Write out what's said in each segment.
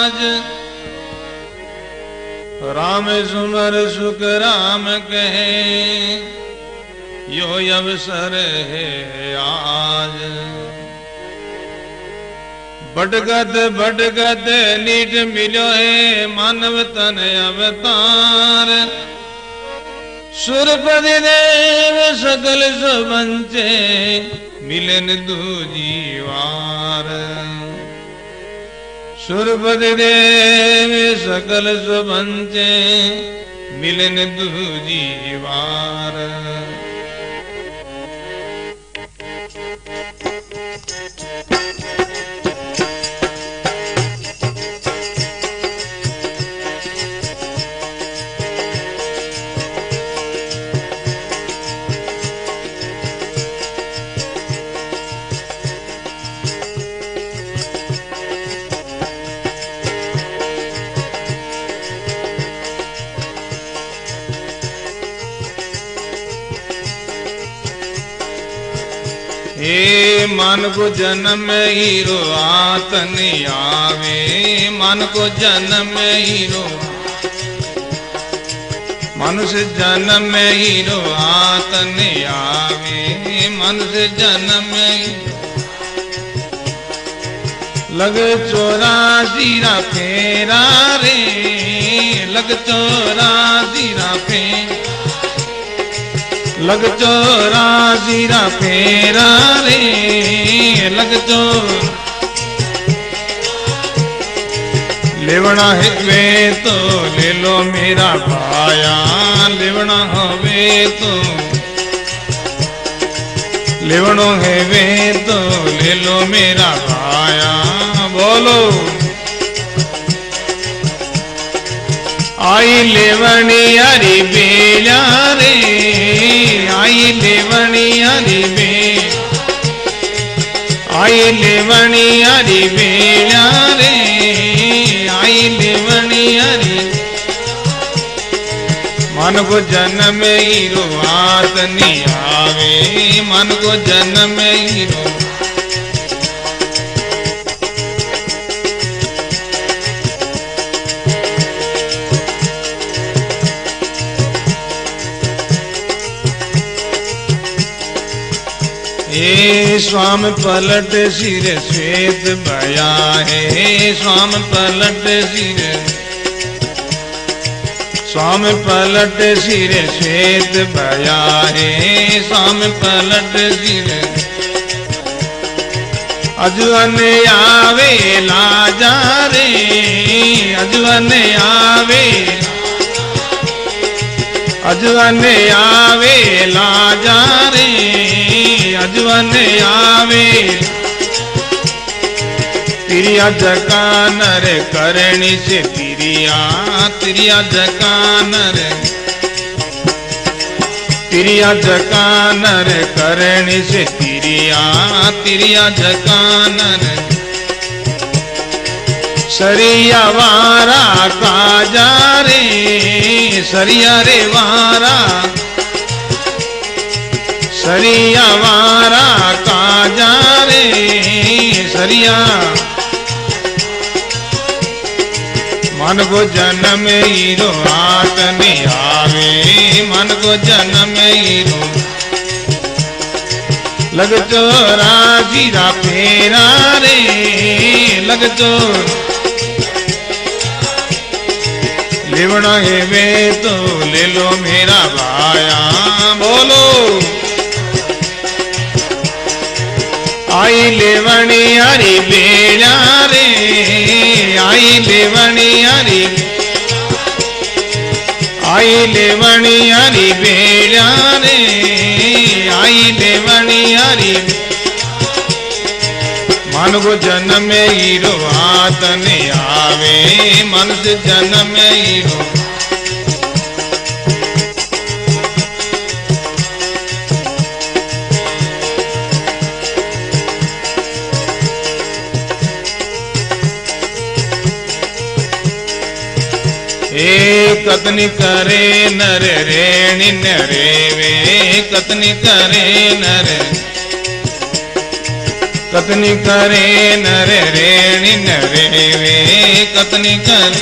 आज। राम सुमर सुख राम कहे यो अवसर है आज। भटकत नीट मिलो है मानव तन अवतार। सुरपति देव सकल सुबंचे मिलन दूजी वार। सुरपति देव सकल सुबंचे मिलन दूजी वार। मन को जन्म हीरो आतन आवे। मन को जन्म हीरो मनुष्य जन्म हीरो आतन आवे। मनुष्य जन्म लग 84 फेरा रे। लग 84 फेरा। लग 84 फेरा रे। लग लेवना है वे तो ले लो मेरा भाया। लेवना हवे तो लेवनो है वे तो ले लो मेरा भाया। बोलो आई लेवनी हरी बेला रे। आई लेवनी हरी बेला। आई लेवनी हरी बेला रे। आई लेवनी हरी। मन को जन्म हीरो आतनी आवे। मन को जन्म हीरो स्वाम पलट सिर श्वेत भया है। स्वाम पलट सिर। स्वाम पलट सिर श्वेत भया है। स्वाम पलट सिर। अजवन आवे लाजा रे। अजवन आवे। अजवन आवे लाजा रे। अजवन आवे। तिरिया जकानर करणी से तिरिया। तिरिया जकानर। तिरिया जकानर करणी से तिरिया। तिरिया जकानर। सरिया वारा काजा रे। सरिया रे वारा। सरिया वारा काजा रे। सरिया मन को जन्म हीरो आतने आवे। मन को जन्म हीरो लग 84 फेरा रे। लग लेवना है वे तो ले लो मेरा भाया। बोलो आई लेवनी हरी बेला रे। आई लेवनी हरी। आई लेवनी हरी बेला रे। आई लेवनी हरी। मन को जन्म हीरो आतने आवे। मन से जन्म हीरो कतनी करे नर रेणी नरे वे। कतनी करे नर। कतनी करे नर रेणी नरे वे कतनी करे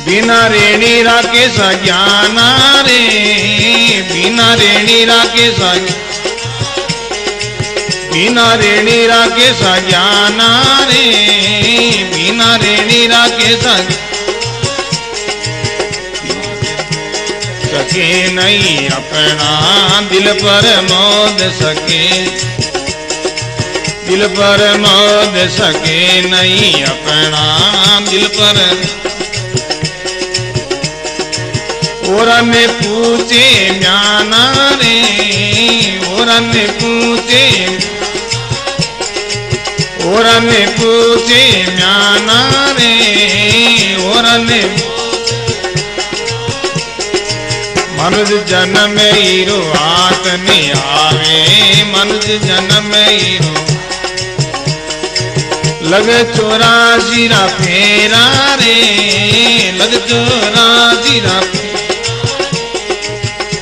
बिना रेणी राके ज्ञाना रे बिना रेणी राके बिना रेणी राके ज्ञाना रे बिना रेणी राके सके नहीं अपना दिल पर मोद सके दिल पर मोद सके नहीं अपना दिल पर और में पूछे म्याना रे और में पूछे और में पूछे म्याना रे और में मनुष्य जन्म हीरो आत नहीं आवे मनुष्य जन्म हीरो लग 84 फेरा रे लग 84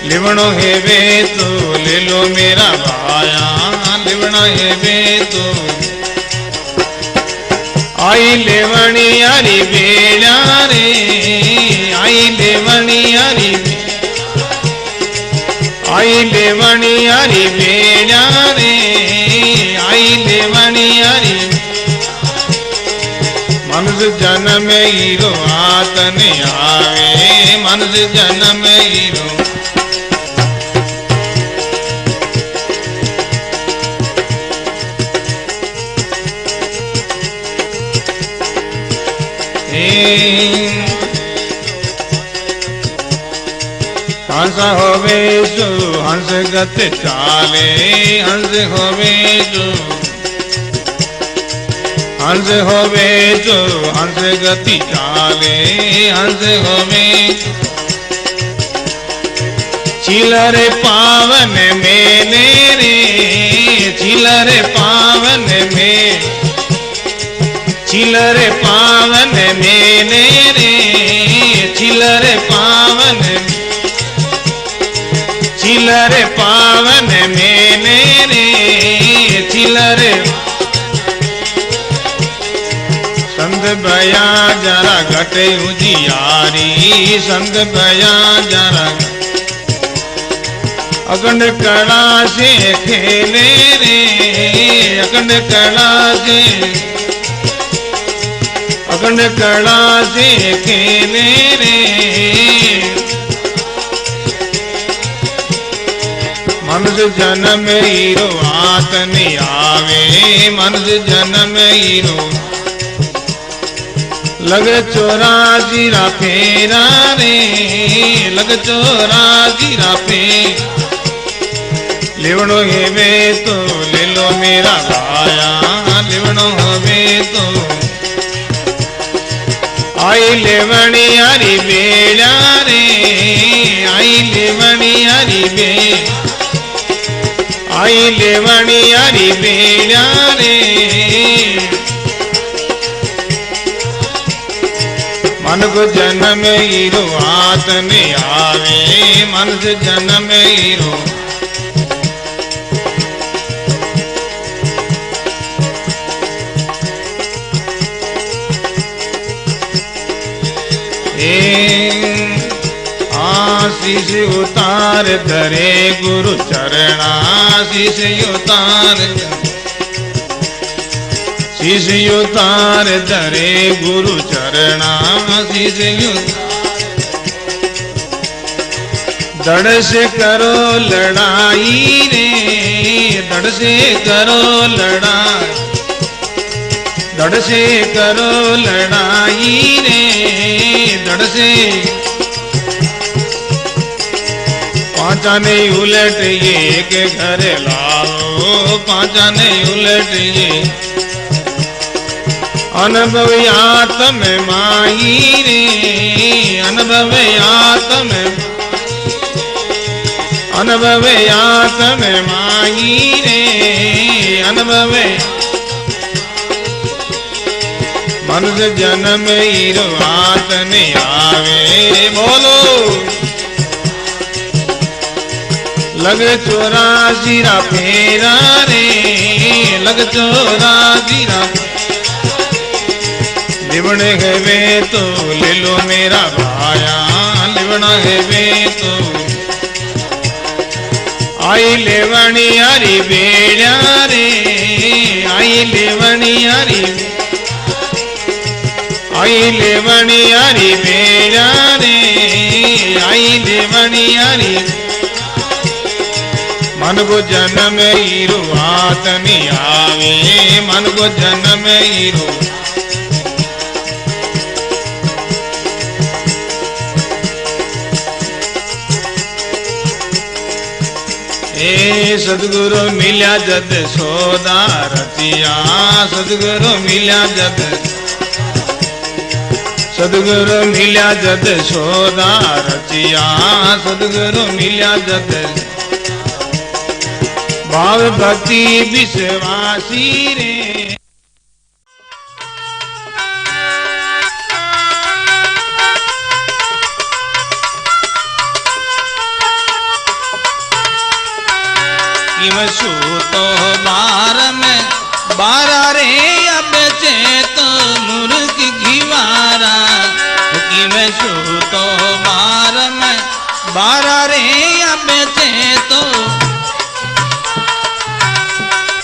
लिवणो है वे तो ले लो मेरा भाया लिवणो है वे तो आई लेवणी यारी बेड़ा रे आई लेवणी यारी आई लेवणी यारी बेड़ा रे आई लेवणी यारी मनुष्य जन्म हीरो आत नहीं आवे मनुष्य जन्म हीरो हंस होवे जो हंस गत चाले हंस होवे जो हंस होवे जो हंस गति चाले हंस होवे चिलरे पावन मेले रे चिलरे पावन में चिलरे पावन मेले रे चिलरे पावन चिलरे पावन मेले रे चिलरे संग बया जरा घटे उजियारी संग बया जरा अखंड कला से खेले रे अखंड कला से अखंड कला से खेले रे मनुष्य जन्म हीरो आत नहीं आवे मनुष्य जन्म हीरो लग 84 फेरा रे लग 84 फेर लिवणो है वे तो ले लो मेरा भाया लिवणो हवे तो आई लेवणी यारी बेड़ा रे आई लेवणी यारी बे आई लेवणी यारी बेड़ा रे मन को जन्म हीरो आत नहीं आवे मन से जन्म हीरो आशीष उतार धरे गुरु चरण आशीष उतार धरे गुरु चरण आशीष दड़ से करो लड़ाई रे दड़ से करो लड़ाई दड़ से करो लड़ाई रे दड़ से पांचा नहीं उलट ये के घर लाओ पांचा नहीं उलट ये अनुभव आत्म माही रे अनुभव आत्म माही रे अनुभव मनुष्य जन्म हीरो आत नहीं आवे बोलो लग 84 रा फेरा रे, लग 84 रा लिवणे है वे तो ले लो मेरा भाया, लिवना है वे तो आई लेवणी यारी बेड़ा रे, आई लेवणी यारी, आई लेवणी यारी बेड़ा रे, आई लेवणी यारी मन को जन्म हीरो हाथ नहीं आवे, मन को जन्म हीरो ए सदगुरु मिल्या जद सोदा रतिया, सदगुरु मिल्या जद, सदगुरु मिल्या जद सोदा रतिया, सदगुरु मिल्या जद भाव भक्ति विश्वासी रे। किवसु तो बार में बारा रे अब चेत मुर्ग घिवारा, किवसु तो बार में बारा रे अब चेत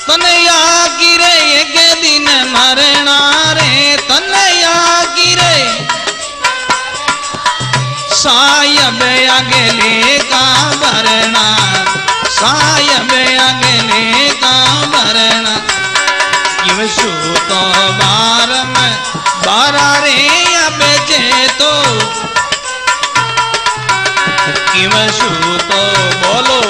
तनया गिरे एक दिन मरना रे, तनया गिरे सायब अगले का भरना, सायब अगले का भरना। किवसु तो बार में बारा रे अब चेतो, किवसु तो बोलो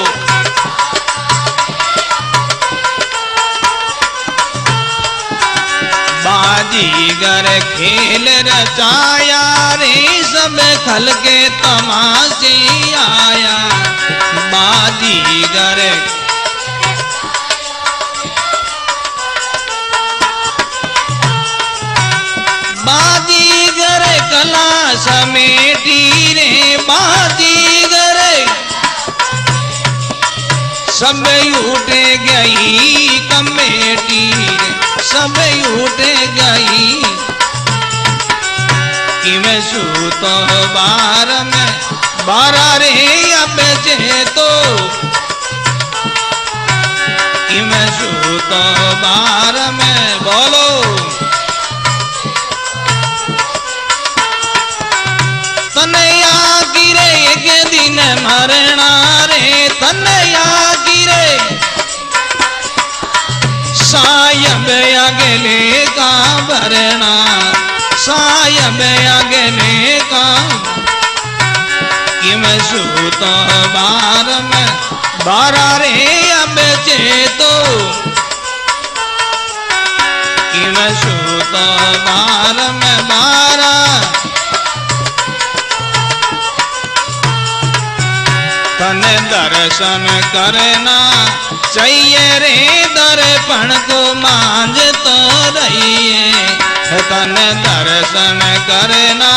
बाजीगर खेल रचाया रे, सब खल के तमाशे आया, बाजीगर बाजीगर कला समेटी रे, बाजीगर सब उठ गई कमेटी, सब उठ गई। किवसु तो बार में बारा रे अब चेतो, किवसु तो बार में बोलो तनया गिरे एक दिन मरना रे, तनया गिरे सायब अगले का भरना, सायब अगले का। किवसु तो बार में बारा रे अब चेतो, किवसु तो बार में बारा तन दर्शन करना चाहिए रे, दर्पण को मांझ तो रहिए, तन दर्शन करना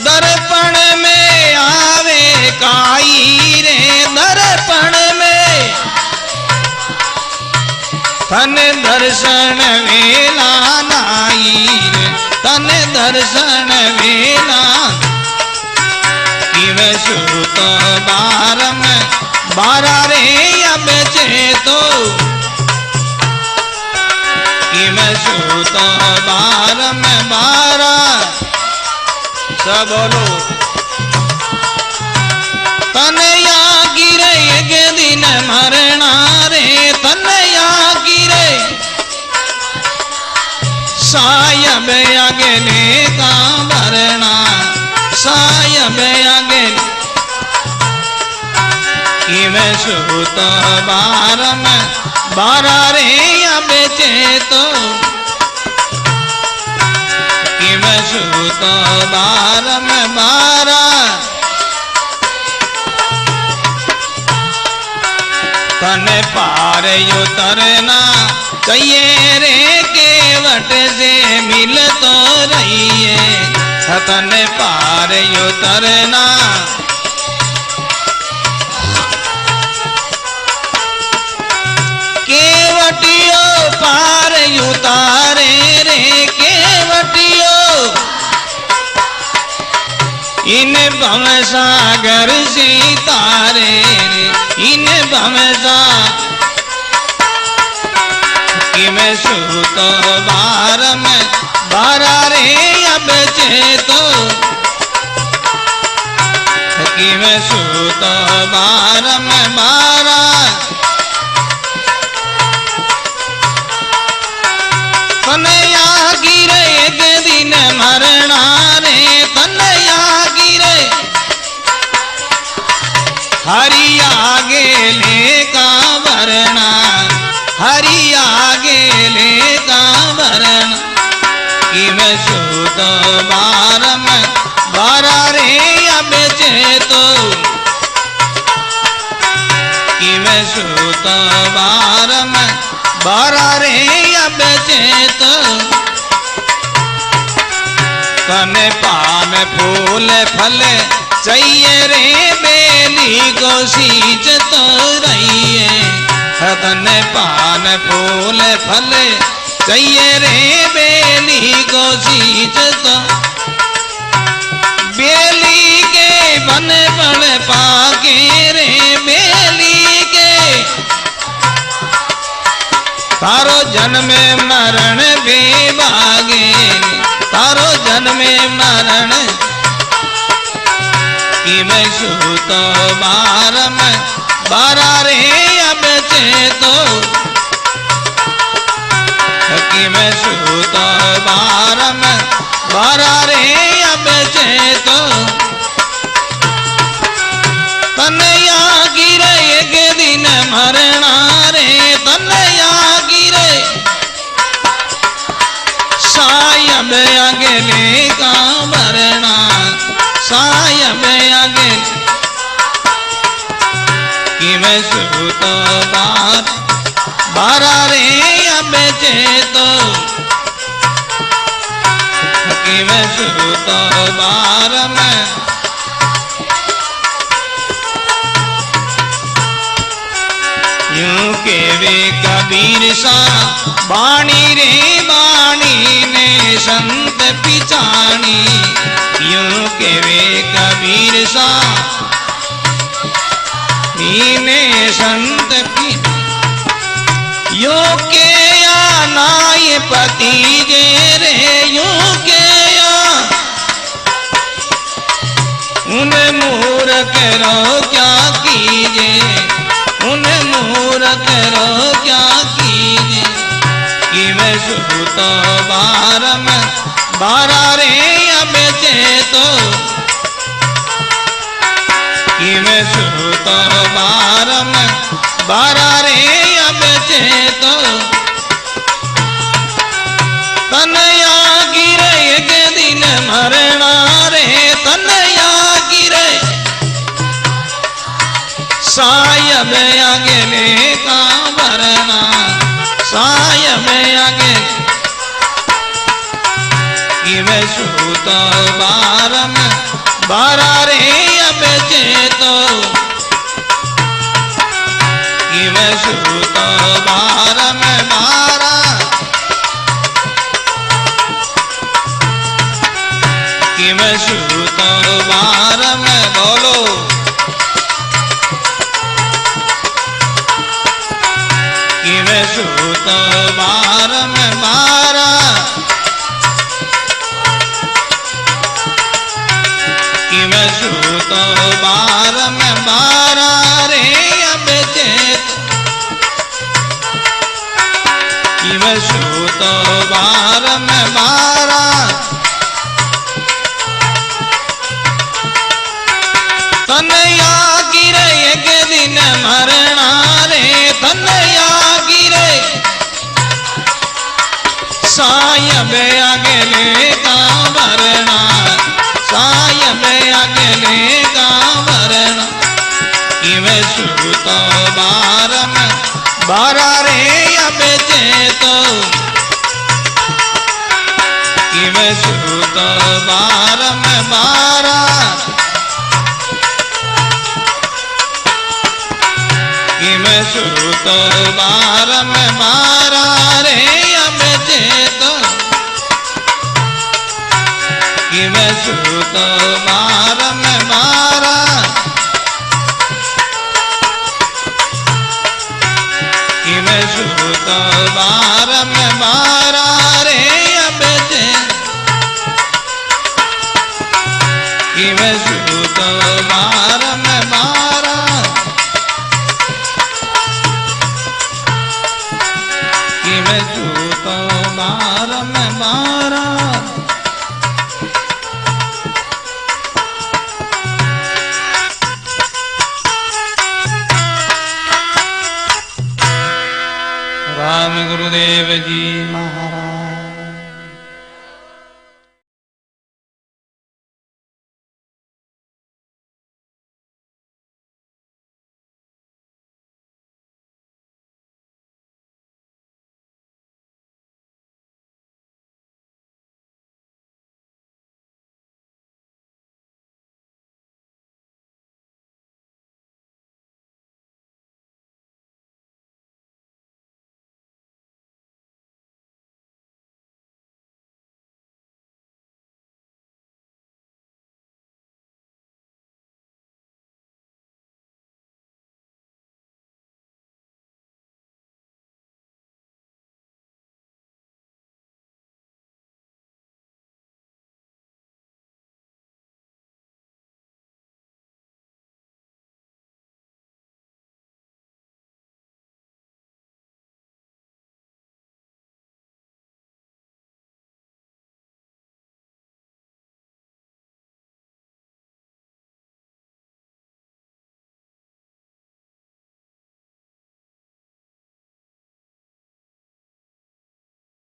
दर्पण में आवे काई रे, दर्पण में तन दर्शन वेला नाई रे, तन दर्शन वेला। किवसु तो बार में बारा रे अब चेतो, किवसु तो बार में बारा सब बोलो तनया गिरे एक दिन मरना रे, तनया गिरे सायब अगले का भरना, सायब अगले। किवसु तो बार में बारा रे अब चेतो, किवसु तो बार में बारा तन पार उतरना चाहिए रे, केवट से मिल तो रहिए, तने पार उतरना केवटियो पार उतारे रे केवटियो इन भव सागर से तारे रे इन भव कि मैं सूतो बार में बारा रे अब चेतो कि मैं सूतो बार में बारा तनया गिरे एक दिन मरना रे तनया गिरे हरि आगे लेका वरना हरि आगे लेका वरना कि मैं सूतो बार में बारा रे अब चेतो कि मैं सूतो बार में बारा रे अब चेतो कने पान फूल फल चाहिए रे बेली को सींच तो रही है तने पान फूल फल चाहिए रे बेली को सींच तो बेली के बन बड़ पाके रे बेली के तारो जन्म मरण बेबागे तारो जन्म मरण कि मैं सूतो बार में बारा रे अब चेतो कि मैं सूतो बार में बारा रे अब चेतो तनया गिरे एक दिन मरना रे तनया गिरे सायब अगले का मरना सायब अगले कि मैं सूतो बारा रे अब चेतो कि मैं सूतो बार में यूं के वे कबीर सा बाणी रे बाणी ने संत पिछाणी यूं के वे कबीर सा ने संत पी यो के नाय पति जे रे यूं के उन मूर्ख रो क्या कीजे उन मूर्ख रो क्या कीजे कि मैं सूतो बार में बारा रे अब चेतो कि मैं सूतो बार में बारा रे अब चेतो तनया गिरे एक दिन मरना रे तनया गिरे सायब अगले का वरना सायब अगले कि मैं सूतो बार में बारा रे अब चेतो कि मैं सूतो बार में बारा कि मैं सूतो बार में बोलो कि मैं सूतो बार में बारा कि मैं सूतो बार में बारा रे अब चेत कि मैं सूतो बार में बारा तनया गिरे एक दिन मरना रे तनया गिरे सायब अगले का वरना सायब अगले का वरना कि मैं सूतो बार में बारा रे अब चेतो कि मैं सूत बारम्बारा कि मैं सूत बारम्बारा रे अब चेत कि मैं सूत बारम्बारा कि मैं सूत बारम्बारा रे अब चेत कि मैं सूत बारम्बारा कि मैं सूत बारम्बारा राम गुरुदेव जी महाराज।